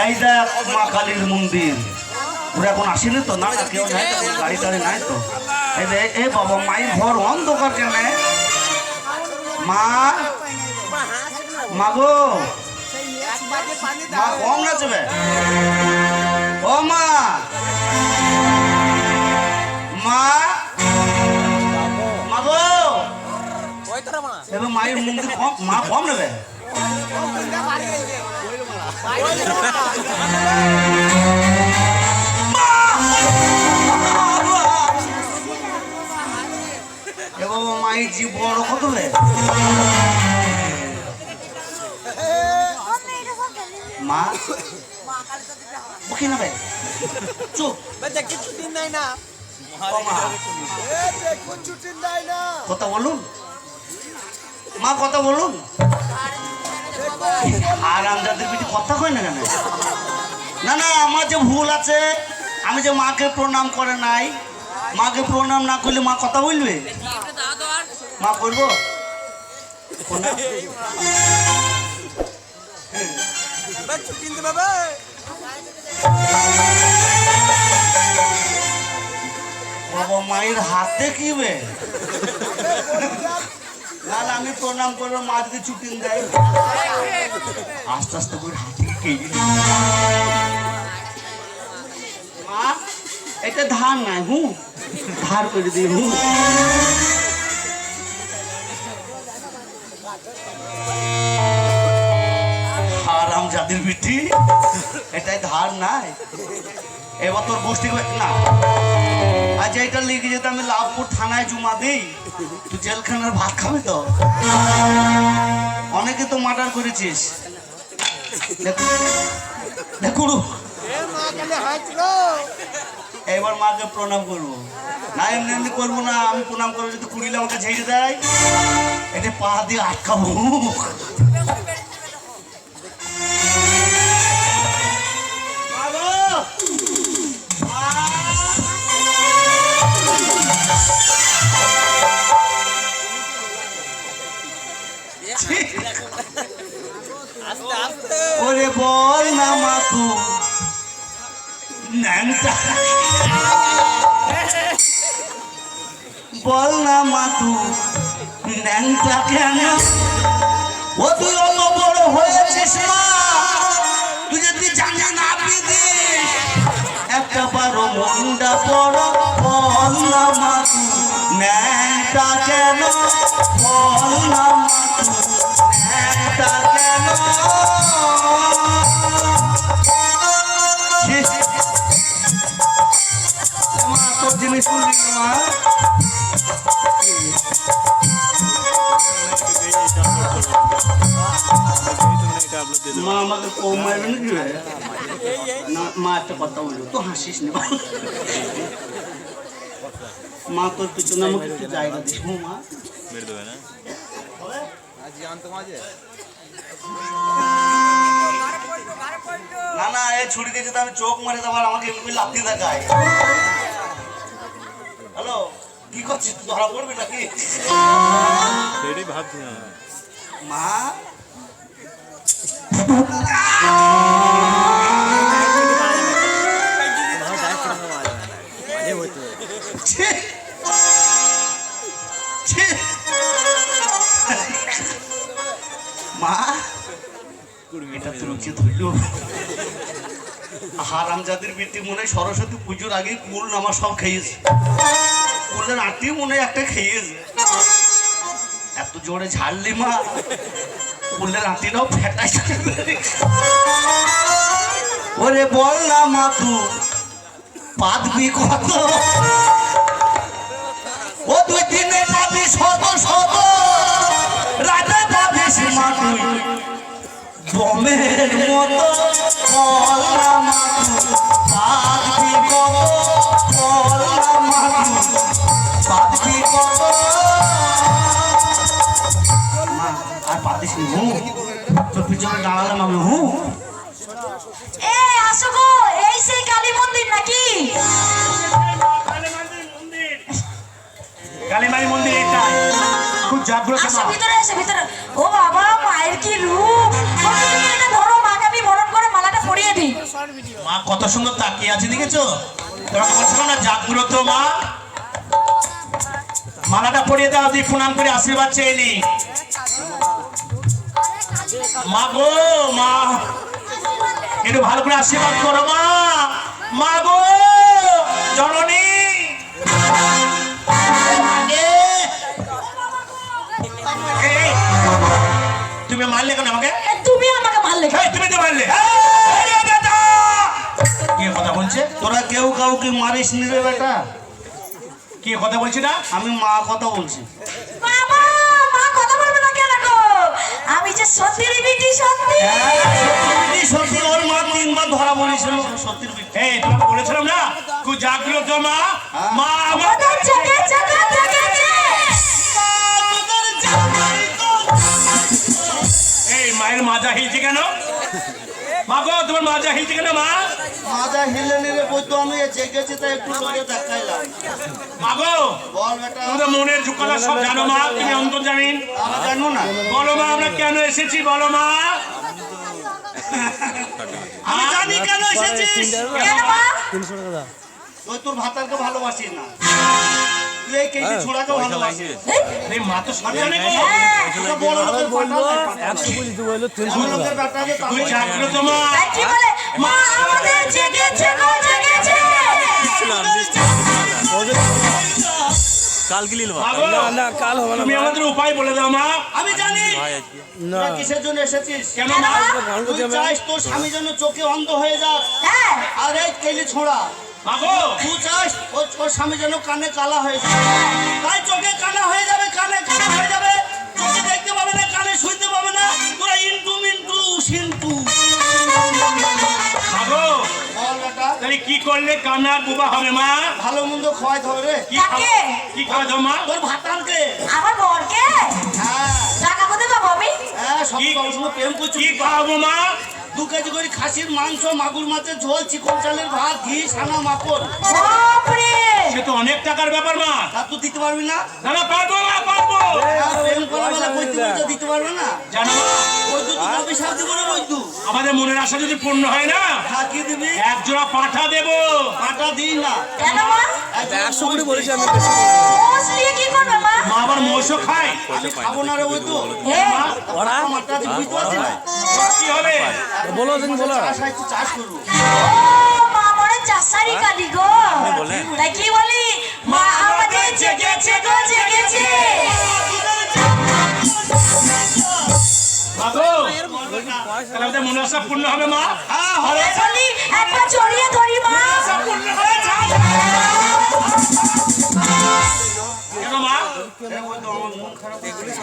এই দেখ মা কালীর মন্দির ওরা এখন আসেনি তো না কেউ নাই তো গাড়ি টাড়ি নাই তো এই দেখ এই বাবা মায়ের ঘর অন্ধকার কেন মা মাগো মা কম নাচবে ও মা মা মাগো এবার মায়ের মন্দির মা কম নেবে বাবা মায়ের জি বড় কত রে মা ওকে না ভাই চুপ কথা বলুন মা কথা বলুন আর আমাদের পিঠে কথা কয় না কেন না না আমার যে ভুল আছে আমি যে মাকে প্রণাম করে নাই মাকে প্রণাম না করলে মা কথা বলবে মা করবো বাবা মায়ের হাতে কি বে না আমি প্রণাম করবো মা যদি ছুটি দেয় আস্তে আস্তে করে হাতে কেটে মা এটা ধার নাই ধার করে দিই আরাম জাতির বিটি এটাই ধার নাই এবার তোর গোষ্ঠী না আচ্ছা এটা লিখে যেতে আমি লাভপুর থানায় জমা দিই তুই জেলখানার ভাত খাবি তো অনেকে তো মার্ডার করেছিস দেখুন এবার মাকে প্রণাম করবো না এমনি এমনি করবো না আমি প্রণাম করবো যদি কুড়িলে আমাকে ঝেড়ে দেয় এটা পা দিয়ে আটকাবো ওরে বল না মাতু ন্যাংটা বল না মাতু ন্যাংটা কেন ও তুই অত বড় হয়েছিস মা তুই যদি জানি না দিস একটা বারো মন্ডা বড় বল না মাতু ন্যাংটা কেন বল না মাতু ন্যাংটা কেন মা তোর জিনিস শুনলি মা মা আমাকে কম মারবে না মা একটা কথা বললো তো হাসিস না মা তোর পিছনে আমাকে একটু জায়গা দিস মা মেরে দেবে না না না এই ছুরি দিয়ে যদি আমি চোখ মারে দেবার আমাকে এমনি লাফি দেখায় হ্যালো কি করছিস তুই ধরা পড়বি নাকি সেটাই ভাবছি না মা মা এটা তোর উচিত হইল হারামজাদের বৃত্তি মনে সরস্বতী পুজোর আগে কুল নামা সব খেয়েছে কুলের আটি মনে একটা খেয়েছে এত জোরে ঝাড়লি মা কুলের আটিটাও ফেটাই ওরে বল না মা তু পাদবি কত ও তুই দিনে পাবি শত শত রাতে পাবিস মা তুই বমের মতো বল না মা তু পাদবি কত বল না মা তু পাদবি কত মা আর পাতিস নি তোর পিছনে দাঁড়ালাম আমি আসো গো এই সেই কালী মন্দির নাকি কালীমাই মন্দির এটা খুব জাগ্রত আসো ভিতরে এসে ভিতরে ও বাবা মায়ের কি রূপ তুমি এটা ধরো মাকে আমি বরণ করে মালাটা পরিয়ে দিই মা কত সুন্দর তাকিয়ে আছে দেখেছো? তোমাকে বলছিলাম না জাগ্রত মা। মালাটা পরিয়ে দাও, তুই প্রণাম করে আশীর্বাদ চেয়ে নি। মা গো মা, একটু ভালো করে আশীর্বাদ করো মা। মা গো জননী, এই, তুমি মারলে কেন আমাকে? তুমি আমাকে মারলে কেন? এই, তুমি তো মারলে। কে কথা বলছে? তোরা কেউ কাউকে মারিস নি রে বেটা। কে কথা বলছি না? আমি মা কথা বলছি। বাবা, মা কথা বলবে না কেন গো? আমি যে সত্যির বিটি, সত্যি। সত্যি সত্যি ওর মা 3 বার ধরা পড়েছিল সত্যির বিটি। এই তোমাকে বলেছিলাম না কু জাগ্রত মা। মা আমাদের জেগেছে গো, জেগেছে। এই মায়ের মাজা হিলছে কেন? মা গো তোমার মাজা হিলছে কেন মা? মাজা হিলে নিলে বই তো আমি জেগেছি তাই একটু লড়ে দেখাইলাম। মা গো বল বেটা। তুমি তো মনের ঝুঁকালা সব জানো মা, তুমি অন্তর্জামিন। আমরা জানো না। বলো মা আমরা কেন এসেছি, বলো মা। আমি জানি কেন এসেছিস। কেন মা? তুই তোর ভাতারকে ভালোবাসিস না, তুই এই কেজি ছোড়াকে ভালোবাসিস। এই মা তো সব জানে গো। হ্যাঁ। তোরা বড় লোকের পাঠালে বড় লোকের বেটাকে তুই জাগ্রত মা। তাই কি বলে? মা আমাদের জেগেছে গো, জেগেছে। কাল গিলিল মা গো, না কাল হবে না তুমি আমাদের উপায় বলে দাও মা। আমি জানি ভাই আজকে না তোরা কিসের জন্য এসেছিস। কেন মা? তুই চাস তোর স্বামী যেন চোখে অন্ধ হয়ে যাক, হ্যাঁ। আর এই কেলি ছোড়া মা গো তুই চাস ওর স্বামী যেন কানে কালা হয়ে যায়, তাই চোখে কানা হয়ে যাবে, কানে কানা হয়ে যাবে, চোখে দেখতে পাবে না, কানে শুনতে পাবে না, তোরা ইন্টু মিন্টু সিন্টু। মা গো বল বেটা, তাহলে কি করলে কান্নার বুবা হবে মা? ভালো মন্দ খাওয়াইতে হবে রে। কি কাকে? কি খাওয়া দাও মা? তোর ভাতারকে। আমার বরকে হ্যাঁ টাকা কোথায় পাবো আমি? হ্যাঁ, সব কি? বাবুর সঙ্গে প্রেম করছি। কি খাওয়াবো মা? 2 কেজি করে খাসির মাংস, মাগুর মাছের ঝোল, চিকন চালের ভাত, ঘি, সানা, মাখন। বাপরে! সে তো অনেক টাকার ব্যাপার মা। তা তুই দিতে পারবি না? না না পারবো মা, পারবো। হ্যাঁ, প্রেম করা বেলা কইতে বলতে দিতে পারবে না? জানো মা, ওই তুই কবি সাথে করে বই তুই আমাদের মনের আশা যদি পূর্ণ হয় না, থাকি দিবি, এক জোড়া পাঠা দেবো। পাটা দিই না। কেন মা? 100 করে বলেছি আমি মোষ নিয়ে কি করবে মা? মা আবার মহিষও খায়। আমি খাবো না রে ওই তো। এ, ওরা মাটা দিবি, বুঝতে পারছিস না? কি হবে? বলো দিন বলো চাষ হয়, তুই চাষ করবো। ও মা মনে চাষারি কালি গো। বলেন। তাই কি বলি? মা আমাদের জেগেছে গো, জেগেছে। মা গো, তাহলে আমাদের মনের আশা পূর্ণ হবে মা। হ্যাঁ, এ বলি, একবার জড়িয়ে ধরি মা। পূর্ণ হয়ে যাক। কেন মা? এ ওই তো আমার মন খারাপ হয়ে গেছে।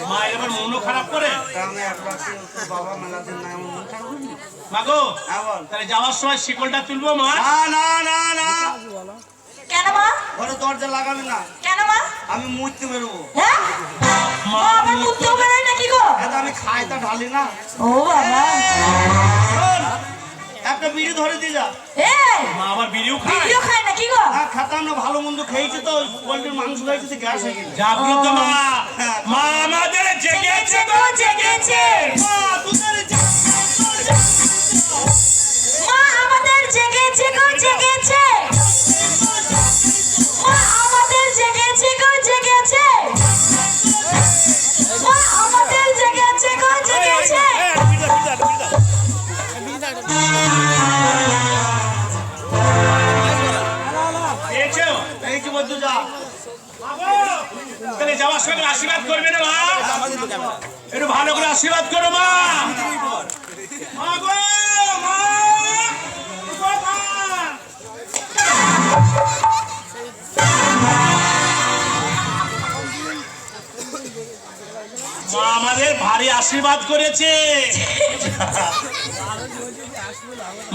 মা এবার মনও খারাপ করে। তা আমি একবার তোর বাবা মেলা দিন নাই, আমার মন খারাপ হয়নি? মা গো, হ্যাঁ, বল। তাহলে যাওয়ার সময় শিকলটা তুলবো মা। না না না না, কেন মা? ঘরে দরজা লাগাবি না, কেন মা? আমি মুড়তে বেরোবো। হ্যাঁ? মা আবার মুততেও বেরোয় নাকি গো? এটা আমি খাই তা ঢালি না। ও বাবা। শোন, একটা বিড়ি ধরে দিয়ে যা। এ, মা আবার বিড়িও খায়। ভিডিও খায় নাকি গো? হ্যাঁ, খেতাম না, ভালো মন্দ খেয়েছি তো, পোল্ট্রির মাংস খাইছি তো গ্যাস হয়ে গেছে। জাগ্রত মা, মা আমাদের জেগেছে গো, জেগেছে। মা, তোদের মা আমাদের জেগেছে গো, জেগেছে। মা আমাদের জেগেছে গো, জেগেছে। মা আমাদের জেগেছে গো, জেগেছে। পেয়েছো? এই কি বলতো যা। মা গো, তাহলে যাওয়ার সময় আশীর্বাদ করবে না মা? একটু ভালো করে আশীর্বাদ করো মা। মা গো, মা, গো মা। মা আমাদের ভারী আশীর্বাদ করেছে।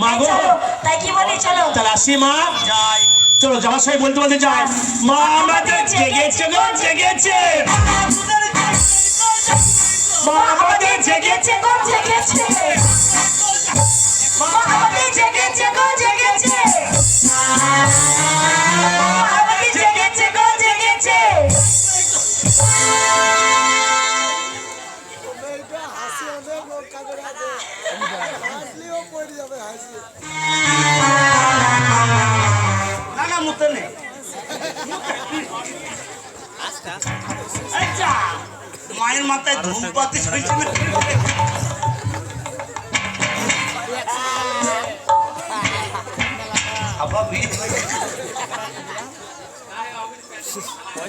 মা গো, চলো, তাই কি বলি চলো। তাহলে আসি মা। যাই। চলো যাওয়ার সময় বলতে বলতে যাই, মা আমাদের জেগেছে গো, জেগেছে। মা আমাদের জেগেছে গো, জেগেছে। মা আমাদের জেগেছে গো, জেগেছে। মা আমাদের জেগেছে গো, জেগেছে। না না মুতে নেই। আচ্ছা, মায়ের মাথায় ধূপবাতি হয়েছে না? আবার বিয়ে হয়ে গেছে।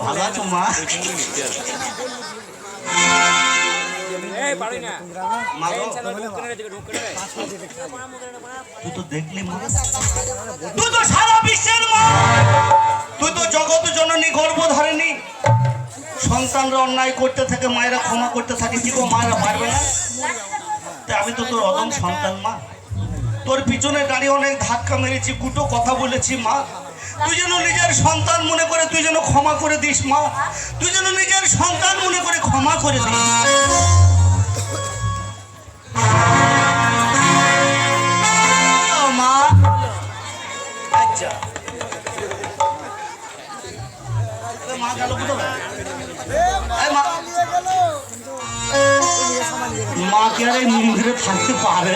ভালো আছো মা? মা গো, তুই তো দেখলি মা, তুই তো সারা বিশ্বের মা, তুই তো জগৎ জননী গর্ভধারিণী। সন্তানরা অন্যায় করতে থাকে, মায়েরা ক্ষমা করতে থাকে, কি গো মায়েরা পারবে না? তাই আমি তো তোর অদম সন্তান মা, তোর পিছনে দাঁড়িয়ে অনেক ধাক্কা মেরেছি, কুটো কথা বলেছি মা। তুই যেন নিজের সন্তান মনে করে তুই যেন ক্ষমা করে দিস মা, তুই যেন নিজের সন্তান মনে করে ক্ষমা করে দিস মা। আচ্ছা মা গেল কোথায়? মা কি আর এই মন্দিরে থাকতে পারে?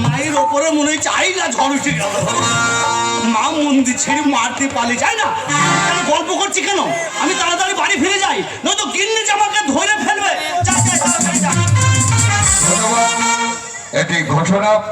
মায়ের ওপরে মনে হয় চাই না ঝড় উঠে গেল। মা মন্দির ছেড়ে মারতে পালিয়ে যায় না। আমি গল্প করছি কেন? আমি তাড়াতাড়ি বাড়ি ফিরে যাই, নয়তো গিন্নি যে আমাকে ধরে ফেলবে। যা, যা, তাড়াতাড়ি যা। ধন্যবাদ। এটি ঘোষণা